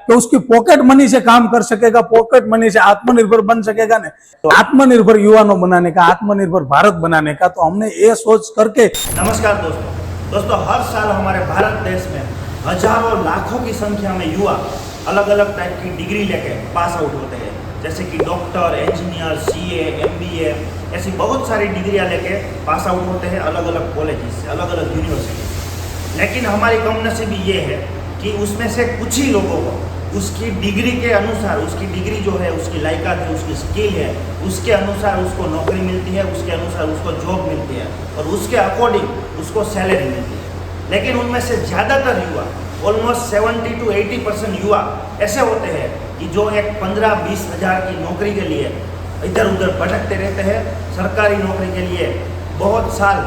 तो उसकी pocket money से काम कर सकेगा, पॉकेट मनी से आत्मनिर्भर बन सकेगा ना। तो आत्मनिर्भर युवाओं बनाने का, आत्मनिर्भर भारत बनाने का, तो हमने ये सोच करके। नमस्कार दोस्तों, हर साल हमारे भारत देश में हजारों लाखों की संख्या में युवा अलग अलग टाइप की डिग्री लेके पास आउट होते हैं, जैसे कि डॉक्टर, इंजीनियर, सीए, एमबीए, ऐसी बहुत सारी डिग्रियां लेके पास आउट होते हैं अलग अलग कॉलेजेस से, अलग अलग यूनिवर्सिटी से। लेकिन हमारी कमनसीबी ये है कि उसमें से कुछ ही लोगों को उसकी डिग्री के अनुसार, उसकी डिग्री जो है, उसकी लायकात है, उसकी स्किल है, उसके अनुसार उसको नौकरी मिलती है, उसके अनुसार उसको जॉब मिलती है और उसके अकॉर्डिंग उसको सैलरी मिलती है। लेकिन उनमें से ज़्यादातर युवा, ऑलमोस्ट 70 to 80% युवा ऐसे होते हैं कि जो एक 15-20 हज़ार की नौकरी के लिए इधर उधर भटकते रहते हैं। सरकारी नौकरी के लिए बहुत साल,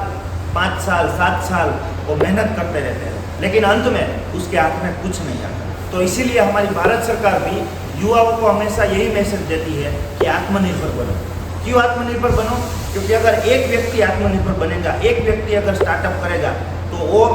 5 साल 7 साल वो मेहनत करते रहते हैं, लेकिन अंत में उसके हाथ में कुछ नहीं आता। तो इसीलिए हमारी भारत सरकार भी युवाओं को हमेशा यही मैसेज देती है कि आत्मनिर्भर बनो। क्यों आत्मनिर्भर बनो? क्योंकि अगर एक व्यक्ति आत्मनिर्भर बनेगा, एक व्यक्ति अगर स्टार्टअप करेगा, तो वो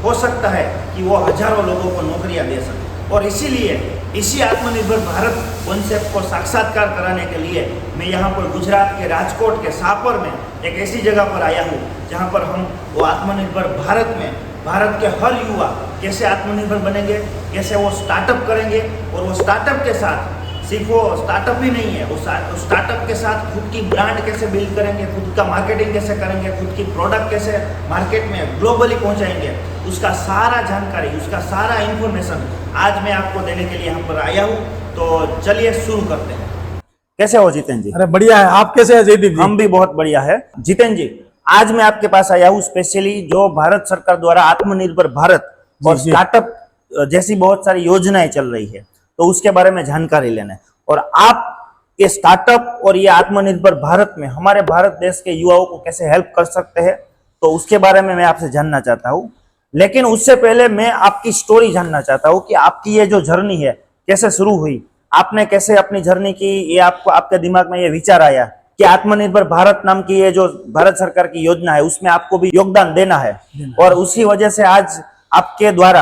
हो सकता है कि वो हजारों लोगों को नौकरियां दे सके। और इसीलिए इसी आत्मनिर्भर भारत कॉन्सेप्ट को साक्षात्कार कराने के लिए मैं यहाँ पर गुजरात के राजकोट के सापर में एक ऐसी जगह पर आया हूँ जहाँ पर हम वो आत्मनिर्भर भारत में भारत के हर युवा कैसे आत्मनिर्भर बनेंगे, कैसे वो स्टार्टअप करेंगे, और वो स्टार्टअप के साथ सिर्फ वो स्टार्टअप ही नहीं है, वो स्टार्टअप के साथ खुद की ब्रांड कैसे बिल्ड करेंगे, खुद का मार्केटिंग कैसे करेंगे, खुद की प्रोडक्ट कैसे मार्केट में ग्लोबली पहुंचाएंगे, उसका सारा जानकारी, उसका सारा इंफॉर्मेशन आज मैं आपको देने के लिए यहाँ पर आया हूँ। तो चलिए शुरू करते हैं। कैसे हो जितेंद्र जी? अरे बढ़िया है, आप कैसे हैं जयदीप जी? हम भी बहुत बढ़िया है। जितेंद्र जी, आज मैं आपके पास आया हूँ स्पेशली जो भारत सरकार द्वारा आत्मनिर्भर भारत और स्टार्टअप जैसी बहुत सारी योजनाएं चल रही है, तो उसके बारे में जानकारी लेना है। और आप ये स्टार्टअप और ये आत्मनिर्भर भारत में हमारे भारत देश के युवाओं को कैसे हेल्प कर सकते हैं, तो उसके बारे में मैं आपसे जानना चाहता हूँ। लेकिन उससे पहले मैं आपकी स्टोरी जानना चाहता हूँ कि आपकी ये जो जर्नी है कैसे शुरू हुई, आपने कैसे अपनी जर्नी की, ये आपको आपके दिमाग में ये विचार आया कि आत्मनिर्भर भारत नाम की ये जो भारत सरकार की योजना है उसमें आपको भी योगदान देना है, और उसी वजह से आज आपके द्वारा,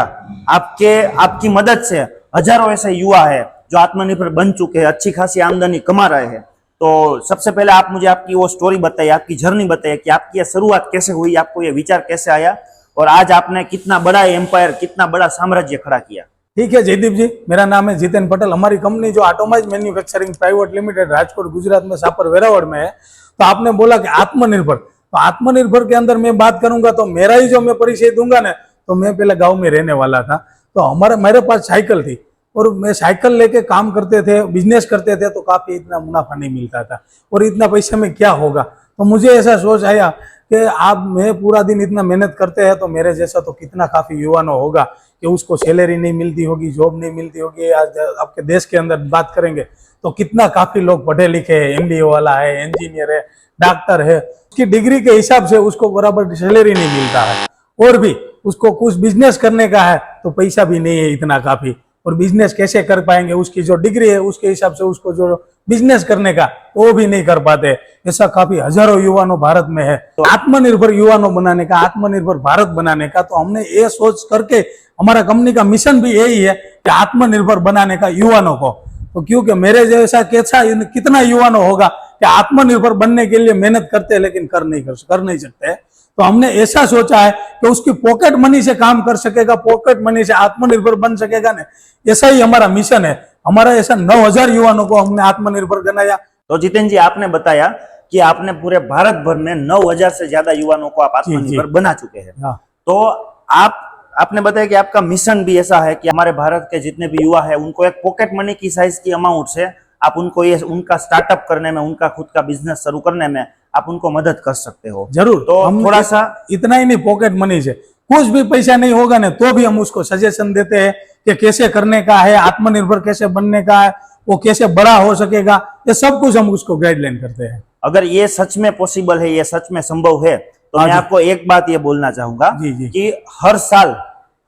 आपकी मदद से हजारों ऐसे युवा है जो आत्मनिर्भर बन चुके हैं, अच्छी खासी आमदनी कमा रहे हैं। तो सबसे पहले आप मुझे आपकी वो स्टोरी बताइए, आपकी जर्नी बताइए कि आपकी ये शुरुआत कैसे हुई, आपको ये विचार कैसे आया, और आज आपने कितना बड़ा एम्पायर, कितना बड़ा साम्राज्य खड़ा किया। ठीक है जयदीप जी, मेरा नाम है जितेंद्र पटेल। हमारी कंपनी जो automised manufacturing private limited Rajkot Gujarat में सापर वेरावળ में है। तो आपने बोला कि आत्मनिर्भर, तो आत्मनिर्भर के अंदर मैं बात करूंगा तो मेरा ही जो मैं परिचय दूंगा ना, तो मैं पहले गांव में रहने वाला था। तो मेरे पास साइकिल थी और मैं साइकिल लेके काम करते थे, बिजनेस करते थे, तो काफी इतना मुनाफा नहीं मिलता था और इतना पैसे में क्या होगा। तो मुझे ऐसा सोच आया कि आप मैं पूरा दिन इतना मेहनत करते हैं, तो मेरे जैसा तो कितना काफी युवानों होगा कि उसको सैलरी नहीं मिलती होगी, जॉब नहीं मिलती होगी। आज आपके देश के अंदर बात करेंगे तो कितना काफी लोग पढ़े लिखे हैं, एमबीए वाला है, इंजीनियर है, डॉक्टर है, उसकी डिग्री के हिसाब से उसको बराबर सैलरी नहीं मिलता है। और भी उसको कुछ बिजनेस करने का है तो पैसा भी नहीं है इतना काफी, और बिजनेस कैसे कर पाएंगे, उसकी जो डिग्री है उसके हिसाब से उसको जो बिजनेस करने का वो भी नहीं कर पाते। ऐसा काफी हजारों युवानों भारत में है। तो आत्मनिर्भर युवानों बनाने का, आत्मनिर्भर भारत बनाने का, तो हमने ये सोच करके हमारा कंपनी का मिशन भी यही है कि आत्मनिर्भर बनाने का युवानों को। तो क्योंकि मेरे जैसा कैसा कितना युवानों होगा कि आत्मनिर्भर बनने के लिए मेहनत करते हैं लेकिन कर नहीं सकते। तो हमने ऐसा सोचा है कि उसकी पॉकेट मनी से काम कर सकेगा, पॉकेट मनी से आत्मनिर्भर बन सकेगा ना, ऐसा ही हमारा मिशन है। हमारा ऐसा 9000 युवानों को हमने आत्मनिर्भर बनाया। तो जितेंद्र जी, आपने बताया कि आपने पूरे भारत भर में 9000 से ज्यादा युवाओं को आप आत्मनिर्भर बना चुके हैं। तो आपने बताया कि आपका मिशन भी ऐसा है कि हमारे भारत के जितने भी युवा है उनको एक पॉकेट मनी की साइज की अमाउंट से आप उनको ये उनका स्टार्टअप करने में, उनका खुद का बिजनेस शुरू करने में आप उनको मदद कर सकते हो। जरूर। तो हम थोड़ा सा इतना ही नहीं, पॉकेट मनी से कुछ भी पैसा नहीं होगा ना, तो भी हम उसको सजेशन देते हैं कि कैसे करने का है, आत्मनिर्भर कैसे बनने का है, वो कैसे बड़ा हो सकेगा, ये सब कुछ हम उसको गाइडलाइन करते हैं। अगर ये सच में पॉसिबल है, ये सच में संभव है, तो मैं आपको एक बात ये बोलना चाहूंगा कि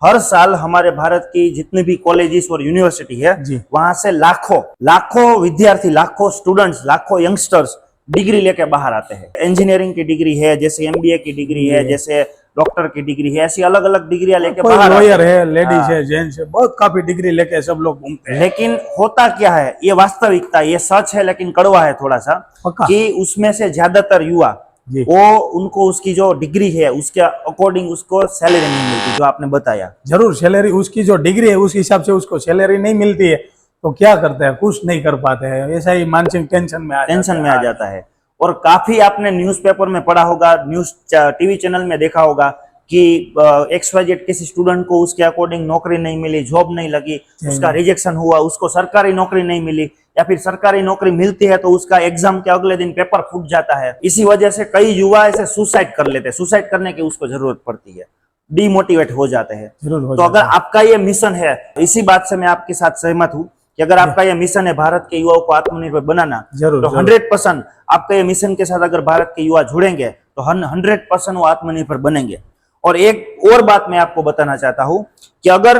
हर साल हमारे भारत की जितनी भी कॉलेजेस और यूनिवर्सिटी है, वहां से लाखों विद्यार्थी, लाखों स्टूडेंट्स, लाखों यंगस्टर्स डिग्री लेके बाहर आते हैं। इंजीनियरिंग की डिग्री है, जैसे एमबीए की डिग्री है, जैसे डॉक्टर की डिग्री है, ऐसी अलग अलग डिग्रियां लेके कोई बाहर आते लॉयर हैं। है, लेडीज है, जेंट्स है, बहुत काफी डिग्री लेके सब लोग घूमते हैं। लेकिन होता क्या है, ये वास्तविकता, ये सच है लेकिन कड़वा है थोड़ा सा, पक्का। कि उसमें से ज्यादातर युवा जी। वो उनको उसकी जो डिग्री है उसके अकॉर्डिंग उसको सैलरी नहीं मिलती, जो आपने बताया। जरूर सैलरी, उसकी जो डिग्री है उस हिसाब से उसको सैलरी नहीं मिलती है, तो क्या करते हैं, कुछ नहीं कर पाते हैं, ऐसा ही मानसिक टेंशन में आ जाता है। और काफी आपने न्यूज़पेपर में पढ़ा होगा, न्यूज टीवी चैनल में देखा होगा कि XYZ किसी स्टूडेंट को उसके अकॉर्डिंग नौकरी नहीं मिली, जॉब नहीं लगी, उसका रिजेक्शन हुआ, उसको सरकारी नौकरी नहीं मिली, या फिर सरकारी नौकरी मिलती है तो उसका एग्जाम के अगले दिन पेपर फूट जाता है। इसी वजह से कई युवा ऐसे सुसाइड कर लेते हैं, सुसाइड करने की उसको जरूरत पड़ती है, डिमोटिवेट हो जाते हैं। तो अगर आपका ये मिशन है, इसी बात से मैं आपके साथ सहमत हूँ कि अगर आपका ये मिशन है भारत के युवाओं को आत्मनिर्भर बनाना, तो 100% आपका ये मिशन के साथ अगर भारत के युवा जुड़ेंगे तो 100% वो आत्मनिर्भर बनेंगे। और एक और बात मैं आपको बताना चाहता हूं कि अगर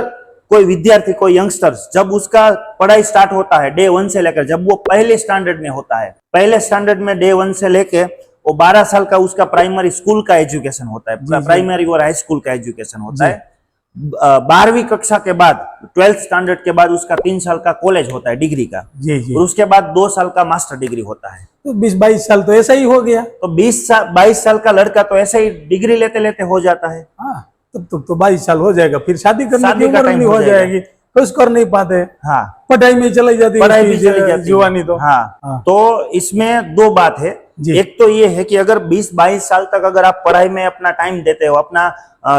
कोई विद्यार्थी, कोई यंगस्टर्स, जब उसका पढ़ाई स्टार्ट होता है डे 1 से लेकर, जब वो पहले स्टैंडर्ड में होता है, पहले स्टैंडर्ड में डे 1 से लेकर वो 12 साल का उसका प्राइमरी स्कूल का एजुकेशन होता है, प्राइमरी और हाई स्कूल का एजुकेशन होता है। 12वीं कक्षा के बाद, 12th स्टैंडर्ड के बाद उसका 3 साल का कॉलेज होता है डिग्री का, और उसके बाद 2 साल का मास्टर डिग्री होता है। तो 20-22 साल तो ऐसा ही हो गया। तो 22 साल का लड़का तो ऐसे ही डिग्री लेते लेते हो जाता है। हाँ, तब तो 22 साल हो जाएगा, फिर शादी करने की उम्र नहीं हो जाएगी, कुछ कर नहीं पाते। हाँ, पढ़ाई में चली जाती, पढ़ाई में चली जाती जीवानी तो। हाँ। तो इसमें दो बात है, एक तो ये है कि अगर 20-22 साल तक अगर आप पढ़ाई में अपना टाइम देते हो, अपना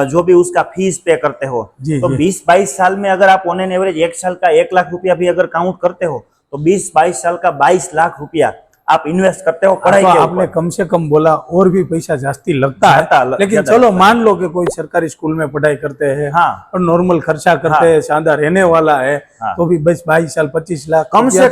जो भी उसका फीस पे करते हो, तो 20-22 साल में अगर आप ऑन एन एवरेज 1 साल का 1 लाख रुपया भी अगर काउंट करते हो, तो 20-22 साल का 22 लाख रुपया आप इन्वेस्ट करते हो पढ़ाई के ऊपर। आपने कम से कम बोला, और भी पैसा जास्ती लगता है, लेकिन चलो मान लो कि कोई सरकारी स्कूल में पढ़ाई करते हैं, हाँ, और नॉर्मल खर्चा करते हैं, सादा रहने वाला है, तो भी बस 22 साल 25 लाख कम से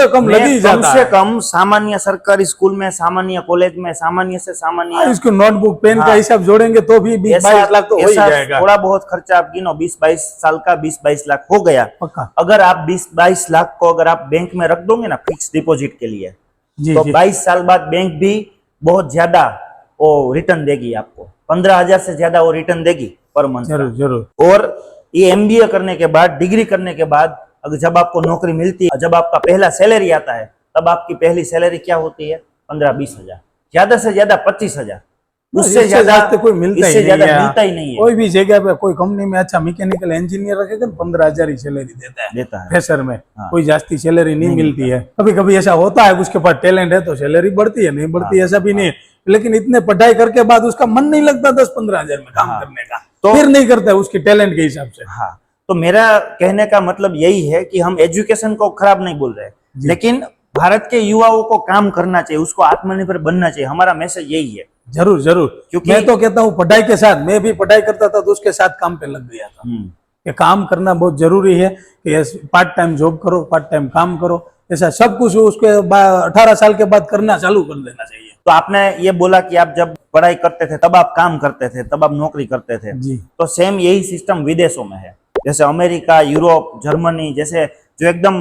कम लगी जाता है। कम से कम सामान्य सरकारी स्कूल में, सामान्य कॉलेज में, सामान्य से सामान्य इसको नोटबुक पेन का हिसाब जोड़ेंगे तो भी 20-22 लाख तो हो ही जाएगा। थोड़ा बहुत खर्चा आप गिनो, 20-22 साल का 20-22 लाख हो गया। पक्का। अगर आप 20-22 लाख को अगर आप बैंक में रख दोगे ना फिक्स डिपॉजिट के लिए, तो 22 साल बाद बैंक भी बहुत ज्यादा वो रिटर्न देगी आपको, 15,000 से ज्यादा वो रिटर्न देगी पर मंथ। जरूर। और ये MBA करने के बाद, डिग्री करने के बाद, अगर जब आपको नौकरी मिलती है, जब आपका पहला सैलरी आता है, तब आपकी पहली सैलरी क्या होती है? 15-20 हजार, ज्यादा से ज्यादा 25,000, उससे ज्यादा कोई मिलता ही नहीं है। कोई भी जगह पे कोई कंपनी में अच्छा मैकेनिकल इंजीनियर रखेगा 15,000 ही सैलरी देता है फ्रेशर में। हाँ। कोई जास्ती सैलरी नहीं मिलती है। कभी कभी ऐसा होता है उसके पास टैलेंट है तो सैलरी बढ़ती है, नहीं बढ़ती ऐसा भी नहीं है, लेकिन इतने पढ़ाई करके बाद उसका मन नहीं लगता 10-15 हजार में काम करने का, तो फिर नहीं करता है उसके टैलेंट के हिसाब से। हाँ, तो मेरा कहने का मतलब यही है कि हम एजुकेशन को खराब नहीं बोल रहे, लेकिन भारत के युवाओं को काम करना चाहिए, उसको आत्मनिर्भर बनना चाहिए, हमारा मैसेज यही है। जरूर। क्योंकि मैं तो कहता हूँ पढ़ाई के साथ, मैं भी पढ़ाई करता था तो उसके साथ काम पे लग गया था कि काम करना बहुत जरूरी है, कि पार्ट टाइम जॉब करो, पार्ट टाइम काम करो, ऐसा सब कुछ उसके 18 साल के बाद करना चालू कर देना चाहिए। तो आपने ये बोला कि आप जब पढ़ाई करते थे तब आप काम करते थे, तब आप नौकरी करते थे जी। तो सेम यही सिस्टम विदेशों में है, जैसे अमेरिका, यूरोप, जर्मनी जैसे जो एकदम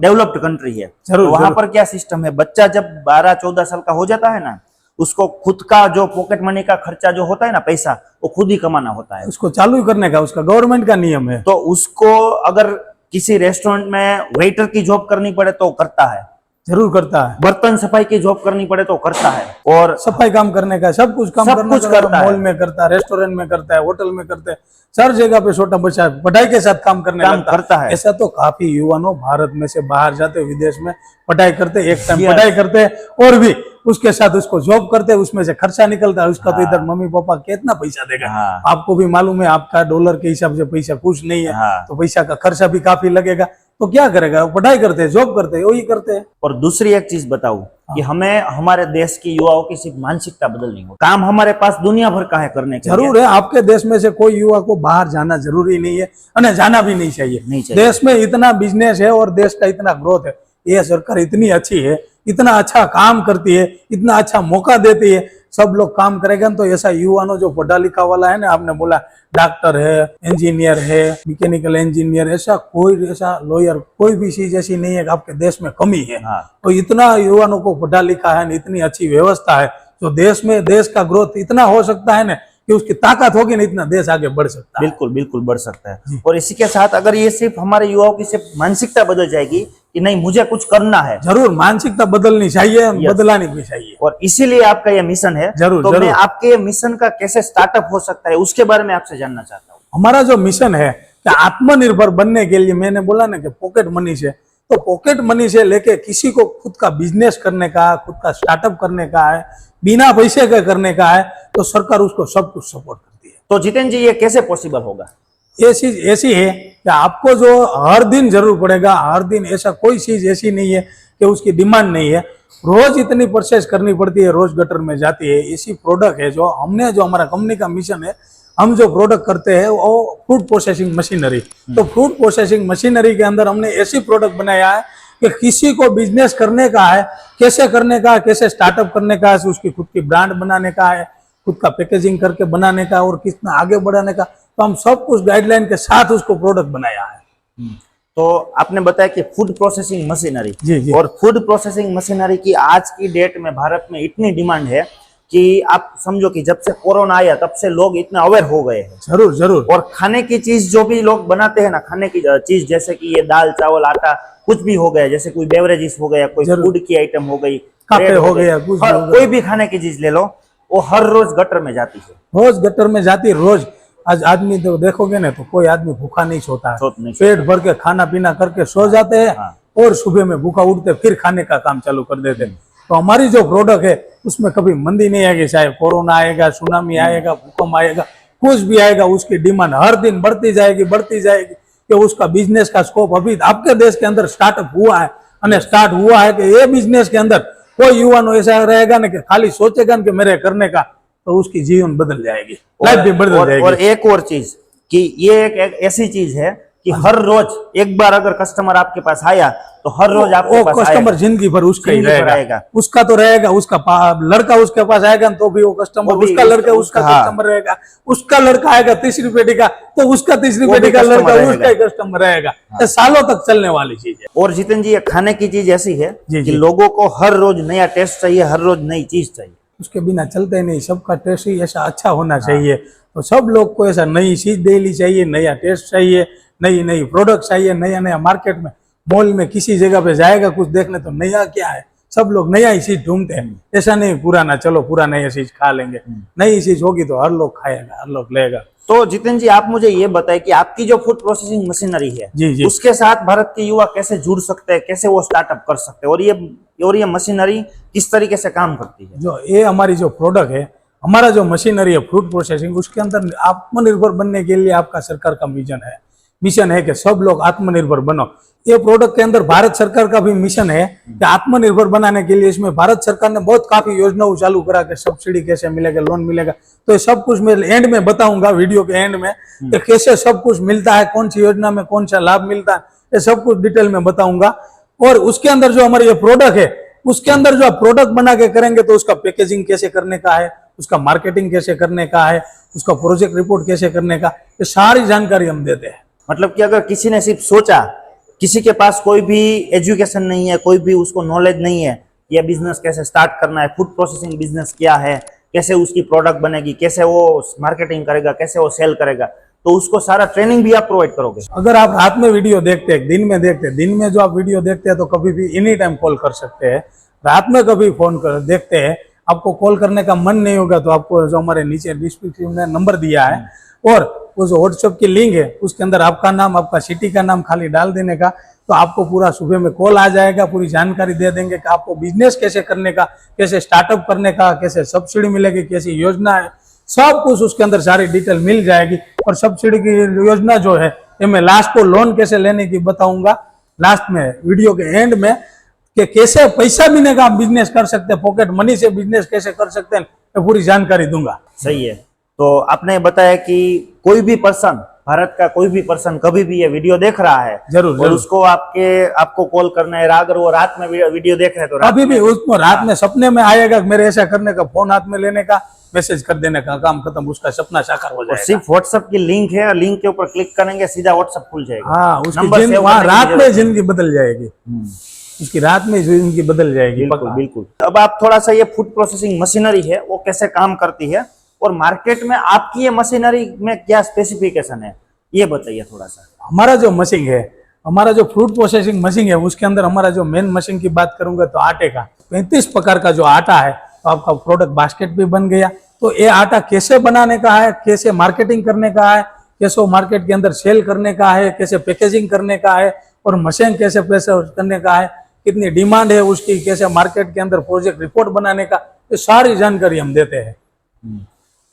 डेवलप्ड कंट्री है, तो वहां पर क्या सिस्टम है, बच्चा जब 12-14 साल का हो जाता है ना, उसको खुद का जो पॉकेट मनी का खर्चा जो होता है ना, पैसा, वो खुद ही कमाना होता है, उसको चालू करने का उसका गवर्नमेंट का नियम है। तो उसको अगर किसी रेस्टोरेंट में वेटर की जॉब करनी पड़े तो करता है, जरूर करता है। बर्तन सफाई की जॉब करनी पड़े तो करता है, और सफाई काम करने का सब कुछ करता है, मॉल में करता है, रेस्टोरेंट में करता है, होटल में करता है, हर जगह पे छोटा बच्चा पढ़ाई के साथ काम करता है। ऐसा तो काफी युवाओं भारत में से बाहर जाते, विदेश में पढ़ाई करते, एक टाइम पढ़ाई करते और भी उसके साथ उसको जॉब करते, उसमें से खर्चा निकलता है उसका। तो इधर मम्मी पापा कितना पैसा देगा, आपको भी मालूम है, आपका डॉलर के हिसाब से पैसा कुछ नहीं है, तो पैसा का खर्चा भी काफी लगेगा, तो क्या करेगा, पढ़ाई करते हैं, जॉब करते हैं, वही करते हैं। और दूसरी एक चीज बताऊं कि हमें हमारे देश की युवाओं की सिर्फ मानसिकता बदलनी हो, काम हमारे पास दुनिया भर का है करने के जरूर है। आपके देश में से कोई युवा को बाहर जाना जरूरी नहीं है, और जाना भी नहीं चाहिए। देश में इतना बिजनेस है और देश का इतना ग्रोथ है, ये सरकार इतनी अच्छी है, इतना अच्छा काम करती है, इतना अच्छा मौका देती है, सब लोग काम करेगा तो ऐसा युवाओं जो पढ़ा लिखा वाला है ना, आपने बोला डॉक्टर है, इंजीनियर है, मैकेनिकल इंजीनियर, ऐसा कोई, ऐसा लॉयर, कोई भी चीज ऐसी नहीं है कि आपके देश में कमी है। तो इतना युवाओं को पढ़ा लिखा है, इतनी अच्छी व्यवस्था है, तो देश में देश का ग्रोथ इतना हो सकता है ना कि उसकी ताकत होगी ना इतना देश आगे बढ़ सकता है। बिल्कुल बिल्कुल बढ़ सकता है। और इसी के साथ अगर ये सिर्फ हमारे युवाओं की सिर्फ मानसिकता बदल जाएगी कि नहीं मुझे कुछ करना है, जरूर मानसिकता बदलनी चाहिए, बदलानी भी चाहिए। और इसीलिए आपका ये मिशन है। जरूर, तो जरूर। मैं आपके मिशन का कैसे स्टार्टअप हो सकता है उसके बारे में आपसे जानना चाहता हूँ। हमारा जो मिशन है कि आत्मनिर्भर बनने के लिए, मैंने बोला ना कि पॉकेट मनी से, तो पॉकेट मनी से लेके किसी को खुद का बिजनेस करने का, खुद का स्टार्टअप करने का है, बिना पैसे के करने का है, तो सरकार उसको सब कुछ सपोर्ट करती है। तो जितेंद्र जी ये कैसे पॉसिबल होगा? ये चीज ऐसी है कि आपको जो हर दिन जरूर पड़ेगा, हर दिन ऐसा कोई चीज ऐसी नहीं है कि उसकी डिमांड नहीं है, रोज इतनी परचेज करनी पड़ती है, रोज गटर में जाती है। इसी प्रोडक्ट है जो हमने, जो हमारा कंपनी का मिशन है, हम जो प्रोडक्ट करते हैं वो फूड प्रोसेसिंग मशीनरी। तो फूड प्रोसेसिंग मशीनरी के अंदर हमने ऐसी प्रोडक्ट बनाया है कि किसी को बिजनेस करने का है, कैसे करने का है, कैसे स्टार्टअप करने का है, उसकी खुद की ब्रांड बनाने का है, खुद का पैकेजिंग करके बनाने का और कितना आगे बढ़ाने का, तो हम सब कुछ गाइडलाइन के साथ उसको प्रोडक्ट बनाया है। तो आपने बताया कि फूड प्रोसेसिंग मशीनरी, जी, जी। और फूड प्रोसेसिंग मशीनरी की आज की डेट में भारत में इतनी डिमांड है कि आप समझो कि जब से कोरोना आया तब से लोग इतने अवेयर हो गए हैं। जरूर जरूर। और खाने की चीज जो भी लोग बनाते हैं ना, खाने की चीज जैसे कि ये दाल चावल आटा कुछ भी हो गया, जैसे कोई बेवरेजेस हो गया, कोई फूड की आइटम हो गई, काफे ब्रेड हो गया, कुछ भी हो गया। कोई भी खाने की चीज ले लो, वो हर रोज गटर में जाती है। रोज गटर में जाती है, रोज। आज आदमी तो देखोगे ना तो कोई आदमी भूखा नहीं सोता है, पेट भर के खाना पीना करके सो जाते हैं। हाँ। और सुबह में भूखा उठते फिर खाने का काम चालू कर देते हैं। तो हमारी जो प्रोडक्ट है उसमें कभी मंदी नहीं आएगी, चाहे कोरोना आएगा, सुनामी आएगा, भूकंप आएगा, कुछ भी आएगा, उसकी डिमांड हर दिन बढ़ती जाएगी, बढ़ती जाएगी। कि उसका बिजनेस का स्कोप अभी आपके देश के अंदर स्टार्टअप हुआ है, और स्टार्ट हुआ है कि ये बिजनेस के अंदर कोई युवा ऐसा रहेगा ना कि खाली सोचेगा कि मेरे करने का, तो उसकी जीवन बदल जाएगी, लाइफ भी बदल जाएगी। और एक और चीज कि ये एक ऐसी चीज है कि हर रोज एक बार अगर कस्टमर आपके पास आया तो हर रोज आपके पास कस्टमर जिंदगी भर उसका ही रहेगा। उसका तो रहेगा, उसका लड़का उसके पास आएगा तो भी वो कस्टमर, उसका लड़का उसका कस्टमर रहेगा, उसका लड़का आएगा तीसरी पेटी का तो उसका तीसरी पेटी का लड़का उसका ही कस्टमर रहेगा। ये सालों तक चलने वाली चीज है। और जितेंद्र जी ये खाने की चीज ऐसी है जी, कि जी। लोगों को हर रोज नया टेस्ट चाहिए, हर रोज नई चीज चाहिए, उसके बिना चलते नहीं। सबका टेस्ट ही ऐसा अच्छा होना चाहिए। तो सब लोग को ऐसा नई चीज डेली चाहिए, नया टेस्ट चाहिए, नई नई प्रोडक्ट चाहिए, नया नया। मार्केट में, मॉल में किसी जगह पे जाएगा कुछ देखने तो नया क्या है, सब लोग नया ही चीज ढूंढते हैं। ऐसा नहीं पुराना, चलो पुराना ये चीज खा लेंगे। नई चीज होगी तो हर लोग खाएगा, हर लोग लेगा। तो जितेंद्र जी आप मुझे ये बताएं कि आपकी जो फूड प्रोसेसिंग मशीनरी है, जी, जी। उसके साथ भारत के युवा कैसे जुड़ सकते हैं, कैसे वो स्टार्टअप कर सकते हैं, और ये मशीनरी किस तरीके से काम करती है? जो ये हमारी जो प्रोडक्ट है, हमारा जो मशीनरी है फूड प्रोसेसिंग, उसके अंदर आत्मनिर्भर बनने के लिए आपका सरकार का मिशन है कि सब लोग आत्मनिर्भर बनो। ये प्रोडक्ट के अंदर भारत सरकार का भी मिशन है कि आत्मनिर्भर बनाने के लिए इसमें भारत सरकार ने बहुत काफी योजनाओं चालू करा के सब्सिडी कैसे मिलेगा, लोन मिलेगा। तो ये सब कुछ मैं एंड में बताऊंगा, वीडियो के एंड में, कि कैसे सब कुछ मिलता है, कौन सी योजना में कौन सा लाभ मिलता है, ये सब कुछ डिटेल में बताऊंगा। और उसके अंदर जो हमारे ये प्रोडक्ट है, उसके अंदर जो आप प्रोडक्ट बना के करेंगे तो उसका पैकेजिंग कैसे करने का है, उसका मार्केटिंग कैसे करने का है, उसका प्रोजेक्ट रिपोर्ट कैसे करने का, ये सारी जानकारी हम देते हैं। मतलब कि अगर किसी ने सिर्फ सोचा, किसी के पास कोई भी एजुकेशन नहीं है, कोई भी उसको नॉलेज नहीं है, यह बिजनेस कैसे स्टार्ट करना है, फूड प्रोसेसिंग बिजनेस क्या है, कैसे उसकी प्रोडक्ट बनेगी, कैसे वो मार्केटिंग करेगा, कैसे वो सेल करेगा, तो उसको सारा ट्रेनिंग भी आप प्रोवाइड करोगे? अगर आप रात में वीडियो देखते हैं, दिन में देखते हैं, दिन में जो आप वीडियो देखते हैं तो कभी भी एनी टाइम कॉल कर सकते हैं। रात में कभी फोन कर देखते हैं, आपको कॉल करने का मन नहीं होगा तो आपको जो हमारे नीचे डिस्क्रिप्शन में नंबर दिया है, और वो जो व्हाट्सएप की लिंक है उसके अंदर आपका नाम, आपका सिटी का नाम खाली डाल देने का, तो आपको पूरा सुबह में कॉल आ जाएगा, पूरी जानकारी दे देंगे कि आपको बिजनेस कैसे करने का, कैसे स्टार्टअप करने का, कैसे सब्सिडी मिलेगी, कैसी योजना है, सब कुछ उसके अंदर सारी डिटेल मिल जाएगी। और सब्सिडी की योजना जो है ये मैं लास्ट को लोन कैसे लेने की बताऊंगा लास्ट में, वीडियो के एंड में, कि कैसे पैसा मिलने का आप बिजनेस कर सकते हैं, पॉकेट मनी से बिजनेस कैसे कर सकते हैं, ये पूरी जानकारी दूंगा। सही है। तो आपने बताया कि कोई भी पर्सन, भारत का कोई भी पर्सन कभी भी ये वीडियो देख रहा है, जरूर, और उसको आपको कॉल करना है, अगर वो रात में वीडियो देख रहे हैं तो अभी भी उसको रात में सपने में आएगा मेरे ऐसा करने का, फोन हाथ में लेने का, मैसेज कर देने का, काम खत्म, उसका सपना साकार हो जाएगा। सिर्फ व्हाट्सएप की लिंक है, लिंक के ऊपर क्लिक करेंगे सीधा व्हाट्सएप खुल जाएगा। हाँ, उसकी नंबर सेव वहाँ करने की रात जरूरत में नहीं। जिंदगी बदल जाएगी, उसकी रात में जिंदगी बदल जाएगी। बिल्कुल बिल्कुल। अब आप थोड़ा सा ये फूड प्रोसेसिंग मशीनरी है वो कैसे काम करती है और मार्केट में आपकी ये मशीनरी में क्या स्पेसिफिकेशन है, ये बताइए थोड़ा सा। हमारा जो मशीन है, हमारा जो फ्रूट प्रोसेसिंग मशीन है, उसके अंदर हमारा जो मेन मशीन की बात करूंगा तो आटे का 35 प्रकार का जो आटा है, तो आपका प्रोडक्ट बास्केट भी बन गया। तो ये आटा कैसे बनाने का है, कैसे मार्केटिंग करने का है, कैसे मार्केट के अंदर सेल करने का है, कैसे पैकेजिंग करने का है, और मशीन कैसे पैसे करने का है, कितनी डिमांड है उसकी, कैसे मार्केट के अंदर प्रोजेक्ट रिपोर्ट बनाने का, ये सारी जानकारी हम देते हैं।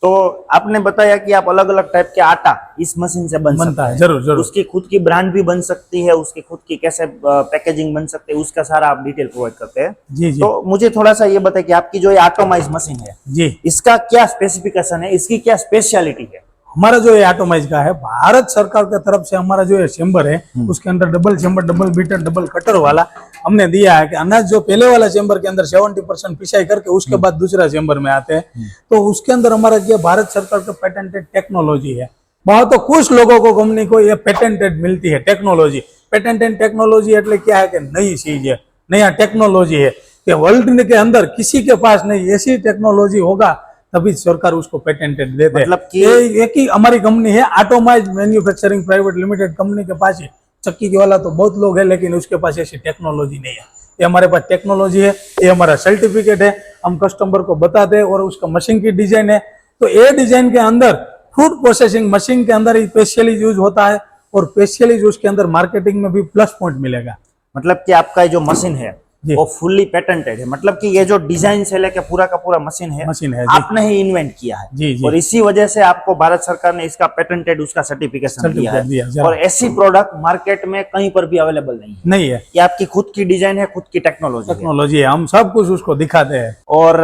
तो आपने बताया कि आप अलग अलग टाइप के आटा इस मशीन से बनता है। जरूर जरूर। उसकी खुद की ब्रांड भी बन सकती है, उसकी खुद की कैसे पैकेजिंग बन सकती है, उसका सारा आप डिटेल प्रोवाइड करते हैं। जी जी। तो मुझे थोड़ा सा ये बताइए कि आपकी जो ये ऑटोमाइज मशीन है जी, इसका क्या स्पेसिफिकेशन है, इसकी क्या स्पेशलिटी है? हमारा जो ये ऑटोमाइज का है, भारत सरकार की तरफ से हमारा जो ये चेम्बर है, उसके अंदर double chamber, double beater, double cutter वाला हमने दिया है कि अनाज जो पहले वाला चेम्बर के अंदर 70% पिसाई करके उसके बाद दूसरा चेम्बर में आते हैं, तो उसके अंदर हमारा ये भारत सरकार का पेटेंटेड टेक्नोलॉजी है। बहुत तो कुछ लोगों को, कंपनी को ये पेटेंटेड मिलती है टेक्नोलॉजी। पेटेंटेड टेक्नोलॉजी એટલે क्या है कि नई चीज है, नया टेक्नोलॉजी है कि वर्ल्ड के अंदर किसी के पास नहीं, ऐसी टेक्नोलॉजी होगा तभी सरकार उसको पेटेंटेड देते हैं। मतलब कि एक ही हमारी कंपनी है, automised manufacturing private limited company के पास ही। चक्की के वाला तो बहुत लोग है, लेकिन उसके पास ऐसी टेक्नोलॉजी नहीं है। ये हमारे पास टेक्नोलॉजी है, ये हमारा सर्टिफिकेट है, हम कस्टमर को बताते हैं, और उसका मशीन की डिजाइन है। तो ये डिजाइन के अंदर फूड प्रोसेसिंग मशीन के अंदर ही स्पेशली यूज होता है, और स्पेशली उसके अंदर मार्केटिंग में भी प्लस पॉइंट मिलेगा। मतलब कि आपका ये जो मशीन है वो फुल्ली पेटेंटेड है, मतलब कि ये जो डिजाइन से लेके पूरा का पूरा मशीन है जी। आपने ही इन्वेंट किया है। जी जी। और इसी वजह से आपको भारत सरकार ने इसका पेटेंटेड उसका सर्टिफिकेशन दिया है। और ऐसी प्रोडक्ट मार्केट में कहीं पर भी अवेलेबल नहीं है। ये आपकी खुद की डिजाइन है, खुद की टेक्नोलॉजी है, हम सब कुछ उसको दिखाते हैं। और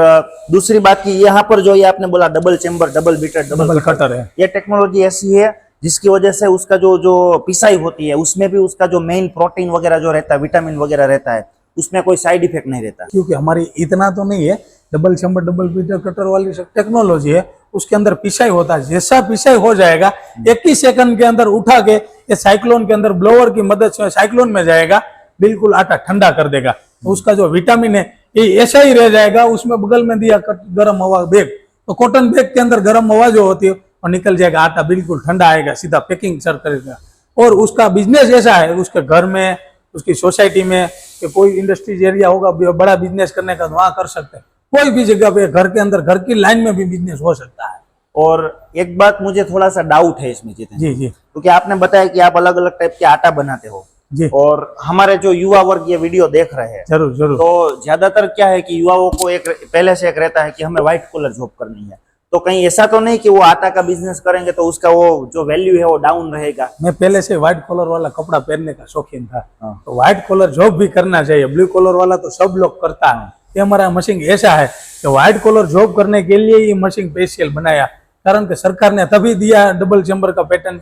दूसरी बात की यहाँ पर जो ये आपने बोला double chamber, double beater, double cutter है, ये टेक्नोलॉजी ऐसी है जिसकी वजह से उसका जो पिसाई होती है उसमें भी उसका जो मेन प्रोटीन वगैरह जो रहता है, विटामिन वगैरह रहता है, उसमें कोई साइड इफेक्ट नहीं रहता। क्योंकि हमारी इतना तो नहीं है, double chamber, double beater cutter वाली टेक्नोलॉजी है, उसके अंदर पिसाई होता है। जैसा पिसाई हो जाएगा 21 सेकंड के अंदर उठा के ये साइक्लोन के अंदर ब्लोअर की मदद से साइक्लोन में जाएगा, बिल्कुल आटा ठंडा कर देगा। तो उसका जो विटामिन है ये ऐसा ही रह जाएगा। उसमें बगल में दिया गर्म हवा बैग, तो कॉटन बैग के अंदर गर्म हवा जो होती है और निकल जाएगा, आटा बिल्कुल ठंडा आएगा, सीधा पैकिंग सर करेगा। और उसका बिजनेस ऐसा है, उसके घर में, उसकी सोसाइटी में, कि कोई इंडस्ट्रीज एरिया होगा बड़ा बिजनेस करने का, तो वहां कर सकते हैं। कोई भी जगह पे घर के अंदर, घर की लाइन में भी बिजनेस हो सकता है। और एक बात मुझे थोड़ा सा डाउट है इसमें जितेंद्र जी जी। क्योंकि आपने बताया कि आप अलग अलग टाइप के आटा बनाते हो जी, और हमारे जो युवा वर्ग ये वीडियो देख रहे हैं, जरूर जरूर, तो ज्यादातर क्या है कि युवाओं को एक पहले से एक रहता है कि हमें व्हाइट कॉलर जॉब करनी है। तो कहीं ऐसा तो नहीं कि वो आटा का बिजनेस करेंगे तो उसका वो जो वैल्यू है वो डाउन रहेगा? मैं पहले से व्हाइट कॉलर वाला कपड़ा पहनने का शौकीन था, तो व्हाइट कॉलर जॉब भी करना चाहिए। ब्लू कॉलर वाला तो सब लोग करता है। ये हमारा मशीन ऐसा है कि व्हाइट कॉलर जॉब करने के लिए ये मशीन स्पेशल बनाया, कारण कि सरकार ने तभी दिया डबल चेम्बर का पैटर्न।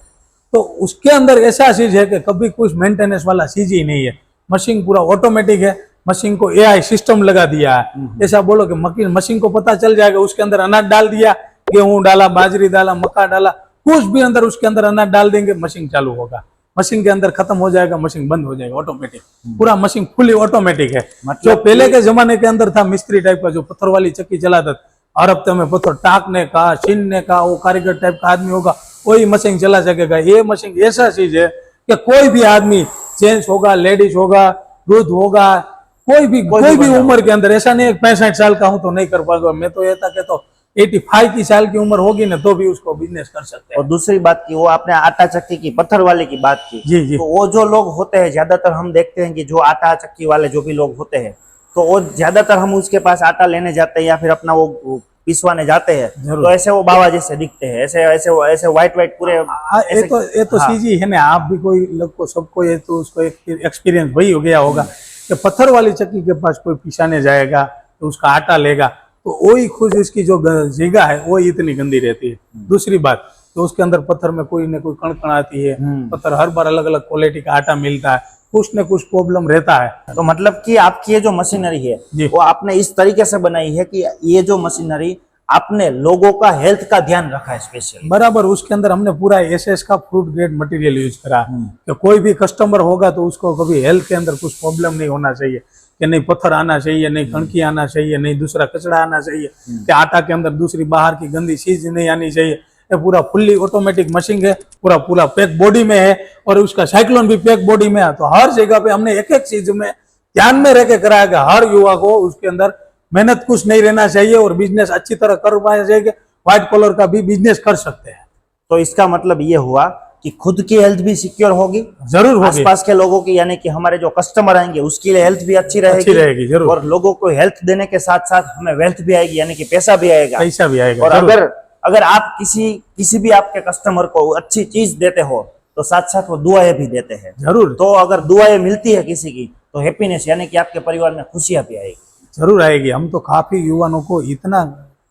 तो उसके अंदर ऐसा चीज है कि कभी कुछ मेंटेनेंस वाला चीज ही नहीं है। मशीन पूरा ऑटोमेटिक है, मशीन को एआई सिस्टम लगा दिया है। ऐसा बोलो कि मशीन को पता चल जाएगा, उसके अंदर अनाज डाल दिया, गेहूं डाला, बाजरी डाला, मक्का डाला, कुछ भी अंदर उसके अंदर अनाज डाल देंगे, मशीन चालू होगा। मशीन के अंदर खत्म हो जाएगा, मशीन बंद हो जाएगा, ऑटोमेटिक। पूरा मशीन फुली ऑटोमेटिक है। जो पहले के जमाने के अंदर था मिस्त्री टाइप का, जो पत्थर वाली चक्की चलाता था, और अब तो में पत्थर टाकने का, छीनने का, वो कारीगर टाइप का आदमी होगा, वही मशीन चला सकेगा। ये मशीन ऐसा चीज है कि कोई भी आदमी, जेंट्स होगा, लेडीज होगा, वृद्ध होगा, कोई भी उम्र के अंदर, ऐसा नहीं 65 साल का हूं तो नहीं कर पाऊंगा। मैं तो ऐसा कहता हूँ 85 की साल की उम्र होगी ना तो भी उसको बिजनेस कर सकते हैं। और दूसरी बात की, वो आपने आटा चक्की की, पत्थर वाले की बात की, जी जी। तो वो जो लोग होते हैं, ज्यादातर हम देखते हैं कि जो आटा चक्की वाले जो भी लोग होते हैं, तो वो ज्यादातर हम उसके पास आटा लेने जाते हैं या फिर अपना वो पिसवाने जाते हैं, तो ऐसे वो बाबा जैसे दिखते हैं, ऐसे व्हाइट पूरे। ये तो सीधी है ना, आप भी कोई लोग को, सबको ये तो उसको एक एक्सपीरियंस वही हो गया होगा कि पत्थर वाली चक्की के पास कोई पिसाने जाएगा तो उसका आटा लेगा, तो वही खुद उसकी जो जगह है वो इतनी गंदी रहती है। दूसरी बात तो उसके अंदर पत्थर में कोई न कोई कण आती है, पत्थर हर बार अलग अलग क्वालिटी का आटा मिलता है, कुछ न कुछ प्रॉब्लम रहता है। तो मतलब कि आपकी ये जो मशीनरी है वो आपने इस तरीके से बनाई है कि ये जो मशीनरी आपने लोगों का हेल्थ का ध्यान रखा है स्पेशल। बराबर, उसके अंदर हमने पूरा एसएस का फ्रूट ग्रेड मटेरियल यूज करा कि कोई भी कस्टमर होगा तो उसको कभी हेल्थ के अंदर कुछ प्रॉब्लम नहीं होना चाहिए। कि नहीं पत्थर आना चाहिए, नहीं कणकी आना चाहिए, नहीं दूसरा कचरा आना चाहिए, कि आटा के अंदर दूसरी बाहर की गंदी चीज नहीं आनी चाहिए। ये पूरा फुल्ली ऑटोमेटिक मशीन है, पूरा पूरा पैक बॉडी में है और उसका साइक्लोन भी पैक बॉडी में है। तो हर जगह पे हमने एक एक चीज में ध्यान में रह के कराया कि हर युवा को उसके अंदर मेहनत कुछ नहीं रहना चाहिए और बिजनेस अच्छी तरह कर पाना चाहिए, व्हाइट कॉलर का भी बिजनेस कर सकते हैं। तो इसका मतलब ये हुआ कि खुद की हेल्थ भी सिक्योर होगी, जरूर होगी, आसपास के लोगों की, यानी कि हमारे जो कस्टमर आएंगे उसकी हेल्थ भी अच्छी अच्छी रहेगी जरूर, और लोगों को हेल्थ देने के साथ साथ हमें वेल्थ भी आएगी, यानी कि पैसा भी आएगा। पैसा भी आएगा। और जरूर। अगर आप किसी भी आपके कस्टमर को अच्छी चीज देते हो तो साथ साथ वो दुआएं भी देते हैं। जरूर, तो अगर दुआएं मिलती है किसी की तो हैप्पीनेस, यानी कि आपके परिवार में खुशियां भी आएगी। जरूर आएगी। हम तो काफी युवाओं को इतना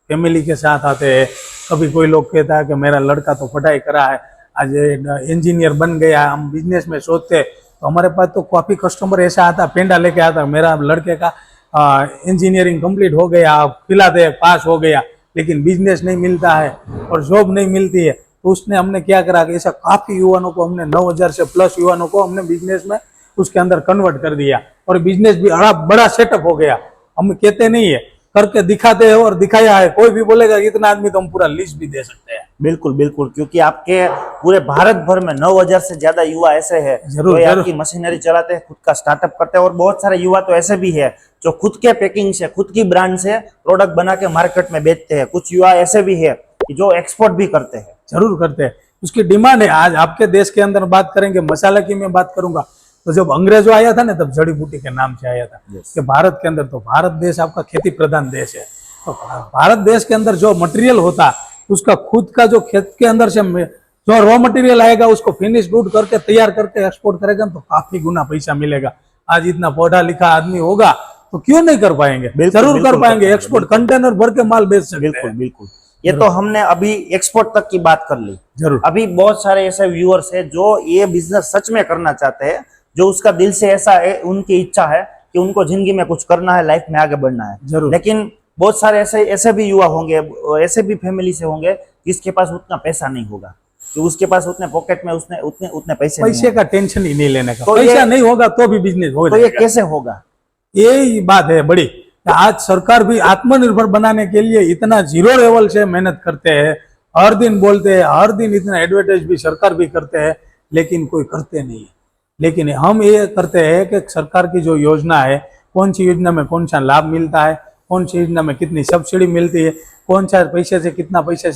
फैमिली के साथ आते हैं, कभी कोई लोग कहता है कि मेरा लड़का तो पढ़ाई करा है, आज इंजीनियर बन गया, हम बिजनेस में सोचते हैं, तो हमारे पास तो काफी कस्टमर ऐसा आता, पेंडा लेके आता, मेरा लड़के का इंजीनियरिंग कंप्लीट हो गया, खिलाते पास हो गया, लेकिन बिजनेस नहीं मिलता है और जॉब नहीं मिलती है। तो उसने हमने क्या करा कि ऐसा काफी युवाओं को हमने 9,000 से प्लस युवाओं को हमने बिजनेस में उसके अंदर कन्वर्ट कर दिया और बिजनेस भी बड़ा सेटअप हो गया। हम कहते नहीं है, करके दिखाते हैं और दिखाया है। कोई भी बोलेगा इतना आदमी तो हम पूरा लिस्ट भी दे सकते हैं। बिल्कुल बिल्कुल, क्योंकि आपके पूरे भारत भर में 9,000 से ज्यादा युवा ऐसे हैं जो आपकी मशीनरी चलाते हैं, खुद का स्टार्टअप करते हैं। और बहुत सारे युवा तो ऐसे भी है जो खुद के पैकिंग से, खुद की ब्रांड से प्रोडक्ट बना के मार्केट में बेचते हैं। कुछ युवा ऐसे भी है जो एक्सपोर्ट भी करते हैं। जरूर करते हैं, उसकी डिमांड है। आज आपके देश के अंदर बात करेंगे, मसाला की मैं बात करूंगा, तो जब अंग्रेजों आया था ना तब जड़ी बूटी के नाम से आया था कि भारत के अंदर, तो भारत देश आपका खेती प्रधान देश है। तो भारत देश के अंदर जो मटेरियल होता उसका खुद का जो खेत के अंदर से जो रॉ मटेरियल आएगा उसको फिनिश गुड करके तैयार करके एक्सपोर्ट करेगा तो काफी गुना पैसा मिलेगा। आज इतना पढ़ा लिखा आदमी होगा तो क्यों नहीं कर पाएंगे? जरूर कर पाएंगे। एक्सपोर्ट कंटेनर भर के माल बेच सकते हैं। बिल्कुल बिल्कुल। ये तो हमने अभी एक्सपोर्ट तक की बात कर ली। जरूर। अभी बहुत सारे ऐसे व्यूअर्स हैं जो ये बिजनेस सच में करना चाहते हैं, जो उसका दिल से ऐसा है, उनकी इच्छा है कि उनको जिंदगी में कुछ करना है, लाइफ में आगे बढ़ना है। जरूर। लेकिन बहुत सारे ऐसे भी युवा होंगे, ऐसे भी फैमिली से होंगे जिसके पास उतना पैसा नहीं होगा, कि उसके पास उतने पॉकेट में उतने पैसे का टेंशन ही नहीं लेने का। तो पैसा नहीं होगा तो भी बिजनेस हो तो ये कैसे होगा? यही बात है बड़ी। आज सरकार भी आत्मनिर्भर बनाने के लिए इतना जीरो लेवल से मेहनत करते हैं, हर दिन बोलते हैं, हर दिन इतना एडवर्टाइज भी सरकार भी करते हैं, लेकिन कोई करते नहीं है। लेकिन हम ये करते हैं कि सरकार की जो योजना है, कौन सी योजना में कौन सा लाभ मिलता है, कौन सी योजना में कितनी सब्सिडी मिलती है, कौन सा पैसे से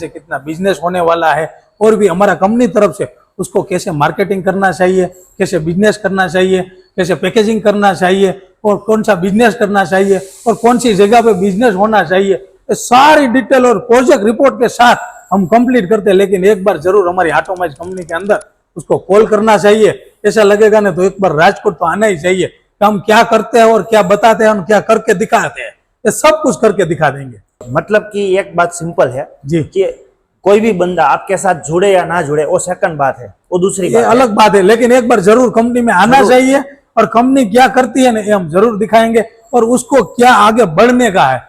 कितना बिजनेस होने वाला है, और भी हमारा कंपनी तरफ से उसको कैसे मार्केटिंग करना चाहिए, कैसे बिजनेस करना चाहिए, कैसे पैकेजिंग करना चाहिए, और कौन सा बिजनेस करना चाहिए और कौन सी जगह पे बिजनेस होना चाहिए, ये सारी डिटेल और प्रोजेक्ट रिपोर्ट के साथ हम कंप्लीट करते हैं। लेकिन एक बार जरूर हमारी ऑटोमाइज कंपनी के अंदर उसको कॉल करना चाहिए। ऐसा लगेगा ना तो एक बार राजकोट तो आना ही चाहिए कि हम क्या करते हैं और क्या बताते हैं, हम क्या करके दिखाते हैं, ये सब कुछ करके दिखा देंगे। मतलब कि एक बात सिंपल है जी, कि कोई भी बंदा आपके साथ जुड़े या ना जुड़े वो सेकंड बात है, वो दूसरी बात अलग बात है। लेकिन एक बार जरूर कंपनी में आना चाहिए और कंपनी क्या करती है ना ये हम जरूर दिखाएंगे, और उसको क्या आगे बढ़ने का है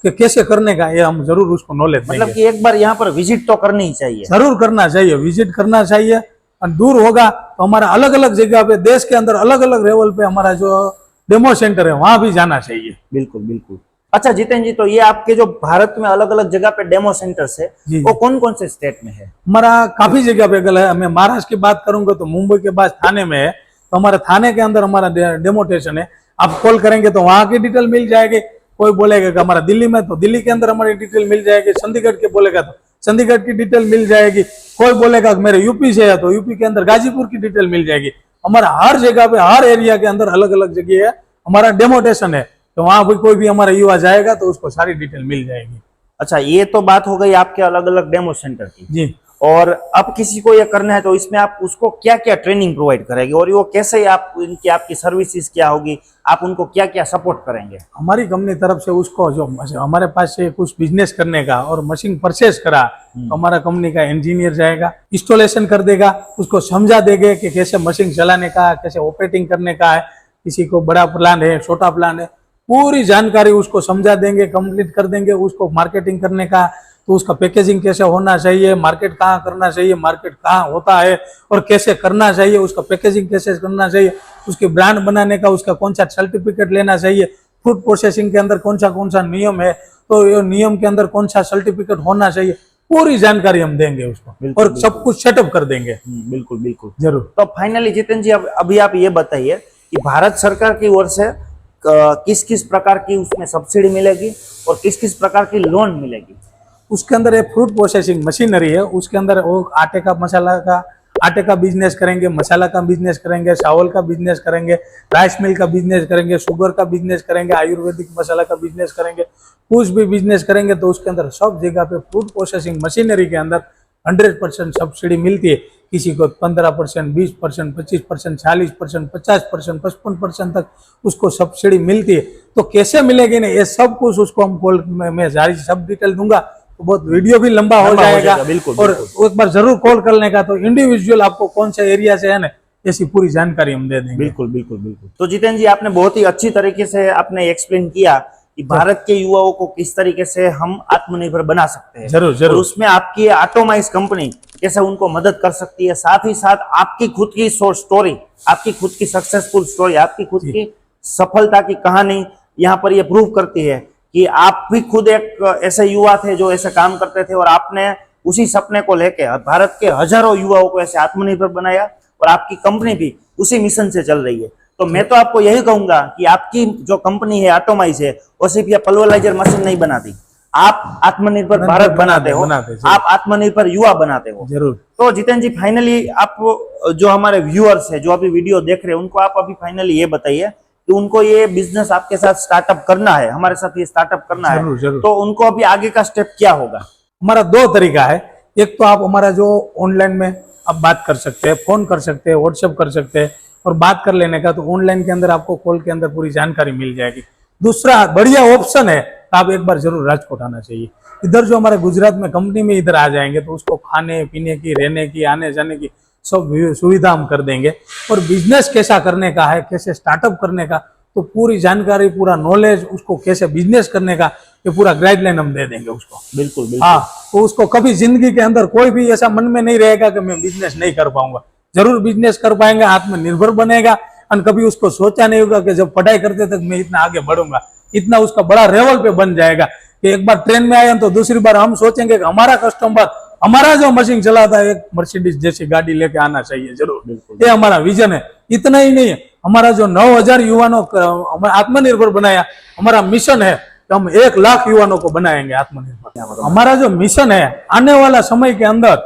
कि कैसे करने का ये हम जरूर उसको नॉलेज देंगे। मतलब कि एक बार यहाँ पर विजिट तो करनी ही चाहिए। जरूर करना चाहिए, विजिट करना चाहिए। और दूर होगा तो हमारा अलग अलग जगह पे, देश के अंदर अलग अलग लेवल पे हमारा जो डेमो सेंटर है वहां भी जाना चाहिए। बिल्कुल बिल्कुल। अच्छा जितेंद्र जी, तो ये आपके जो भारत में अलग अलग जगह पे डेमो सेंटर्स है वो कौन कौन से स्टेट में है? हमारा काफी जगह पे गल है। मैं महाराष्ट्र की बात करूंगा तो मुंबई के बाद थाने में है, तो हमारे थाने के अंदर हमारा डेमो स्टेशन है। आप कॉल करेंगे तो वहां की डिटेल मिल जाएगी। कोई बोलेगा कि हमारा दिल्ली में, तो दिल्ली के अंदर हमारी डिटेल मिल जाएगी। चंडीगढ़ के बोलेगा तो चंडीगढ़ की डिटेल मिल जाएगी। कोई बोलेगा कि मेरे यूपी से है तो यूपी के अंदर गाजीपुर की डिटेल मिल जाएगी। हमारा हर जगह पे, हर एरिया के अंदर अलग अलग जगह है हमारा डेमो स्टेशन है, तो वहां भी कोई भी हमारा युवा जाएगा तो उसको सारी डिटेल मिल जाएगी। अच्छा, ये तो बात हो गई आपके अलग अलग डेमो सेंटर की जी। और अब किसी को ये करना है तो इसमें आप उसको क्या क्या ट्रेनिंग प्रोवाइड करेंगे और वो कैसे आप इनकी आपकी सर्विसेज क्या होगी, आप उनको क्या क्या सपोर्ट करेंगे? हमारी कंपनी तरफ से उसको जो हमारे पास से कुछ बिजनेस करने का और मशीन परचेस करा तो हमारा कंपनी का इंजीनियर जाएगा, इंस्टॉलेशन कर देगा, उसको समझा देंगे कि कैसे मशीन चलाने का, कैसे ऑपरेटिंग करने का है, किसी को बड़ा प्लान है, छोटा प्लान है, पूरी जानकारी उसको समझा देंगे, कंप्लीट कर देंगे। उसको मार्केटिंग करने का तो उसका पैकेजिंग कैसे होना चाहिए, मार्केट कहाँ करना चाहिए, मार्केट कहाँ होता है और कैसे करना चाहिए, उसका पैकेजिंग कैसे करना चाहिए, उसकी ब्रांड बनाने का उसका कौन सा सर्टिफिकेट लेना चाहिए, फूड प्रोसेसिंग के अंदर कौन सा नियम है, तो ये नियम के अंदर कौन सा सर्टिफिकेट होना चाहिए, पूरी जानकारी हम देंगे उसको बिल्कुल, और सब कुछ सेटअप कर देंगे। बिल्कुल बिल्कुल जरूर। तो फाइनली जितेंद्र जी, अभी आप ये बताइए कि भारत सरकार की ओर से किस किस प्रकार की उसमें सब्सिडी मिलेगी और किस किस प्रकार की लोन मिलेगी? उसके अंदर एक फ्रूट प्रोसेसिंग मशीनरी है, उसके अंदर वो आटे का बिजनेस करेंगे, मसाला का बिजनेस करेंगे, चावल का बिजनेस करेंगे, राइस मिल का बिजनेस करेंगे, शुगर का बिजनेस करेंगे, आयुर्वेदिक मसाला का बिजनेस करेंगे, कुछ भी बिजनेस करेंगे तो उसके अंदर सब जगह पे फूड प्रोसेसिंग मशीनरी के अंदर 100% सब्सिडी मिलती है। किसी को 15%, 20%, 25%, 40%, 50%, 55% तक उसको सब्सिडी मिलती है। तो कैसे मिलेगी ना, ये सब कुछ उसको हम कॉल में सारी सब डिटेल दूंगा, तो बहुत वीडियो भी लंबा हो जाएगा। बिल्कुल, और एक बार जरूर कॉल कर लेगा तो इंडिविजुअल आपको कौन सा एरिया से है ना, ऐसी पूरी जानकारी हम दे देंगे। बिल्कुल बिल्कुल बिल्कुल। तो जितेंद्र जी, आपने बहुत ही अच्छी तरीके से आपने एक्सप्लेन किया कि भारत के युवाओं को किस तरीके से हम आत्मनिर्भर बना सकते हैं। जरूर जरूर। और उसमें आपकी ऑटोमाइज कंपनी कैसे उनको मदद कर सकती है, साथ ही साथ आपकी खुद की स्टोरी, आपकी खुद की सक्सेसफुल स्टोरी, आपकी खुद की सफलता की कहानी यहाँ पर ये प्रूव करती है कि आप भी खुद एक ऐसे युवा थे जो ऐसे काम करते थे और आपने उसी सपने को लेके भारत के हजारों युवाओं को ऐसे आत्मनिर्भर बनाया और आपकी कंपनी भी उसी मिशन से चल रही है। तो मैं तो आपको यही कहूंगा कि आपकी जो कंपनी है ऑटोमाइज है, वो सिर्फ ये पल्वराइजर मशीन नहीं बनाती, आप आत्मनिर्भर भारत बनाते हो, आप आत्मनिर्भर युवा बनाते हो। जरूर। तो जितेंद्र जी, फाइनली आप जो हमारे व्यूअर्स है, जो अभी वीडियो देख रहे हैं, उनको आप अभी फाइनली ये बताइए कि उनको ये बिजनेस आपके साथ स्टार्टअप करना है, हमारे साथ ये स्टार्टअप करना है, तो उनको अभी आगे का स्टेप क्या होगा? हमारा 2 तरीका है। एक तो आप हमारा जो ऑनलाइन में आप बात कर सकते हैं, फोन कर सकते हैं, व्हाट्सएप कर सकते हैं, और बात कर लेने का तो ऑनलाइन के अंदर आपको कॉल के अंदर पूरी जानकारी मिल जाएगी। दूसरा बढ़िया ऑप्शन है, आप एक बार जरूर राजकोट आना चाहिए। इधर जो हमारे गुजरात में कंपनी में इधर आ जाएंगे तो उसको खाने पीने की, रहने की, आने जाने की सब सुविधा हम कर देंगे। और बिजनेस कैसा करने का है, कैसे स्टार्टअप करने का, तो पूरी जानकारी, पूरा नॉलेज, उसको कैसे बिजनेस करने का, ये पूरा गाइडलाइन हम दे देंगे उसको। बिल्कुल बिल्कुल। हाँ, तो उसको कभी जिंदगी के अंदर कोई भी ऐसा मन में नहीं रहेगा कि मैं बिजनेस नहीं कर पाऊंगा। जरूर बिजनेस कर पाएंगे, आत्मनिर्भर बनेगा। और कभी उसको सोचा नहीं होगा कि जब पढ़ाई करते तक मैं इतना आगे बढ़ूंगा, इतना उसका बड़ा लेवल पे बन जाएगा कि एक बार ट्रेन में आए तो दूसरी बार हम सोचेंगे कि हमारा कस्टमर, हमारा जो मशीन चलाता है, एक मर्सिडीज जैसी गाड़ी लेके आना चाहिए। जरूर, ये हमारा विजन है। इतना ही नहीं है, हमारा जो 9000 युवाओं को आत्मनिर्भर बनाया, हमारा मिशन है कि हम 1 लाख युवाओं को बनाएंगे आत्मनिर्भर। हमारा जो मिशन है, आने वाला समय के अंदर,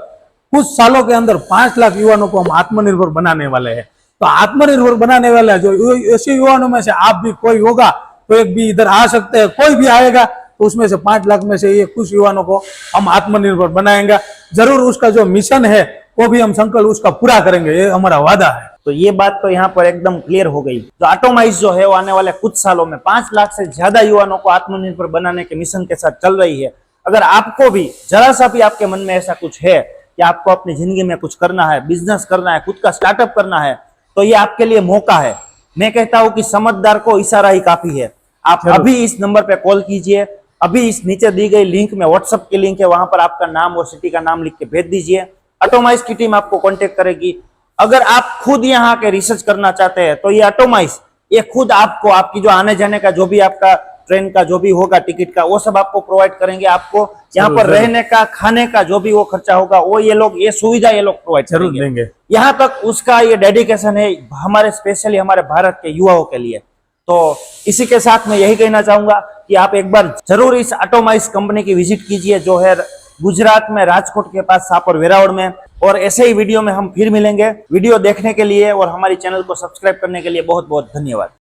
कुछ सालों के अंदर 5 लाख युवाओं को हम आत्मनिर्भर बनाने वाले हैं। तो आत्मनिर्भर बनाने वाला जो ऐसे युवाओं में से आप भी कोई होगा तो एक भी इधर आ सकते हैं, कोई भी आएगा तो उसमें से 5 लाख में से ये कुछ युवाओं को हम आत्मनिर्भर बनाएंगे। जरूर उसका जो मिशन है वो भी हम संकल्प उसका पूरा करेंगे, ये हमारा वादा है। तो ये बात तो यहाँ पर एकदम क्लियर हो गई। तो ऑटोमाइज जो है वो आने वाले कुछ सालों में 5 लाख से ज्यादा युवाओं को आत्मनिर्भर बनाने के मिशन के साथ चल रही है। अगर आपको भी जरा सा भी आपके मन में ऐसा कुछ है कि आपको अपनी जिंदगी में कुछ करना है, बिजनेस करना है, खुद का स्टार्टअप करना है, तो ये आपके लिए मौका है। मैं कहता हूं कि समझदार को इशारा ही काफी है। आप अभी इस नंबर पे कॉल कीजिए, अभी इस नीचे दी गई लिंक में व्हाट्सएप की लिंक है, वहां पर आपका नाम और सिटी का नाम लिख के भेज दीजिए। ऑटोमाइज की टीम आपको कांटेक्ट करेगी। अगर आप खुद यहाँ के रिसर्च करना चाहते हैं तो ये ऑटोमाइज, ये खुद आपको, आपकी जो आने जाने का जो भी आपका ट्रेन का जो भी होगा, टिकट का, वो सब आपको प्रोवाइड करेंगे। आपको यहाँ पर रहने का, खाने का जो भी वो खर्चा होगा, वो ये लोग, ये सुविधा ये लोग प्रोवाइड जरूर देंगे। यहाँ तक उसका ये डेडिकेशन है हमारे, स्पेशली हमारे भारत के युवाओं के लिए। तो इसी के साथ मैं यही कहना चाहूंगा कि आप एक बार जरूर इस ऑटोमाइज कंपनी की विजिट कीजिए, जो है गुजरात में राजकोट के पास सापर वेरावल में। और ऐसे ही वीडियो में हम फिर मिलेंगे। वीडियो देखने के लिए और हमारी चैनल को सब्सक्राइब करने के लिए बहुत बहुत धन्यवाद।